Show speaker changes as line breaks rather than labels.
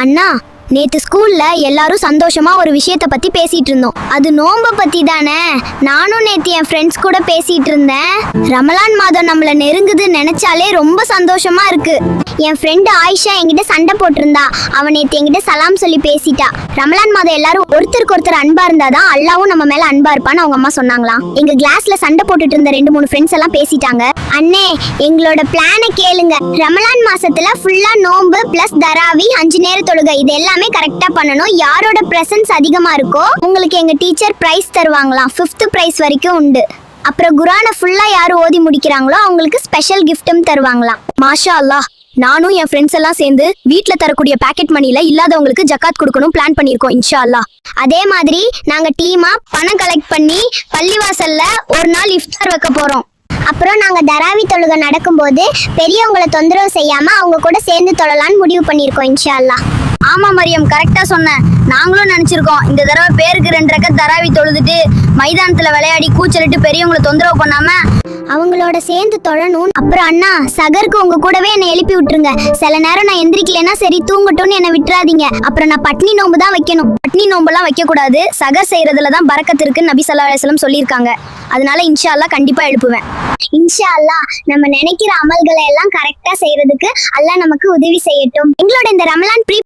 அண்ணா, நேத்து ஸ்கூல்ல எல்லாரும் சந்தோஷமா ஒரு விஷயத்த பத்தி பேசிட்டு இருந்தோம். அது நோம்ப பத்தி தானே. நானும் நேத்து என் ஃப்ரெண்ட்ஸ் கூட பேசிட்டு இருந்தேன். ரமலான் மாதம் நம்மள நெருங்குது நினைச்சாலே ரொம்ப சந்தோஷமா இருக்கு. என் ஃப்ரெண்டு ஆயிஷா என்கிட்ட சண்டை போட்டிருந்தா. அவன் நேத்து என்கிட்ட சலாம் சொல்லி பேசிட்டா. ரமலான் மாதம் எல்லாரும் ஒருத்தருக்கு ஒருத்தர் அன்பா இருந்தாதான் அல்லாவும் நம்ம மேல அன்பா இருப்பான்னு அவங்க அம்மா சொன்னாங்களாம். எங்க கிளாஸ்ல சண்டை போட்டுட்டு இருந்த 2-3 ஃப்ரெண்ட்ஸ் எல்லாம் பேசிட்டாங்க. அண்ணே, எங்களோட பிளானை கேளுங்க. ரமலான் மாசத்துல ஃபுல்லா நோம்பு பிளஸ் தராவி 5 நேர தொழுகை இது எல்லாமே கரெக்டா பண்ணணும். யாரோட பிரசன்ஸ் அதிகமா இருக்கோ உங்களுக்கு எங்க டீச்சர் பிரைஸ் தருவாங்களாம். 5th பிரைஸ் வரைக்கும் உண்டு. அப்புறம் குரானை ஃபுல்லா யாரு ஓதி முடிக்கிறாங்களோ அவங்களுக்கு ஸ்பெஷல் கிஃப்ட்டும் தருவாங்களாம்.
மாஷா அல்லாஹ். நானும் என் ஃப்ரெண்ட்ஸ் எல்லாம் சேர்ந்து வீட்ல தரக்கூடிய பாக்கெட் மணில இல்லாதவங்களுக்கு ஜக்காத் கொடுக்கணும் பிளான் பண்ணிருக்கோம் இன்ஷா அல்லாஹ்.
அதே மாதிரி நாங்க டீமா பணம் கலெக்ட் பண்ணி பள்ளிவாசல்ல ஒரு நாள் இஃப்தார் வைக்க போறோம். அப்புறம் நாங்க தராவி தொழுகை நடக்கும்போது பெரியவங்களை தொந்தரவு செய்யாம அவங்க கூட சேர்ந்து தொழலான்னு முடிவு பண்ணிருக்கோம் இன்ஷா அல்லாஹ்.
ஆமா மரியம், கரெக்டா சொன்னேன். நாங்களும் நினைச்சிருக்கோம் இந்த தடவை பேருக்கு 2 ரக்கத் தராவி தொழுதுட்டு மைதானத்துல விளையாடி கூச்சலிட்டு பெரியவங்களை தொந்தரவு பண்ணாம
அவங்களோட சேர்ந்து தொழணும். அப்புறம் அண்ணா, சகருக்கு உங்க கூடவே என்னை எழுப்பி விட்டுருங்க. சில நேரம் நான் எந்திரிக்கலைன்னா சரி தூங்கட்டும்னு என்னை விட்டுறாதீங்க. அப்புறம் நான் பட்னி நோம்பு தான் வைக்கணும்.
பட்னி நோம்பெல்லாம் வைக்க கூடாது. சகர் செய்யறதுல தான் பரக்கத்து இருக்குன்னு நபி ஸல்லல்லாஹு அலைஹி வஸல்லம் சொல்லியிருக்காங்க. அதனால இன்ஷா அல்லாஹ் கண்டிப்பா எழுப்புவேன்.
இன்ஷா அல்லாஹ் நம்ம நினைக்கிற அமல்களை எல்லாம் கரெக்டா செய்யறதுக்கு அல்லாஹ் நமக்கு உதவி செய்யட்டும். எங்களோட இந்த ரமலான் ப்ரீ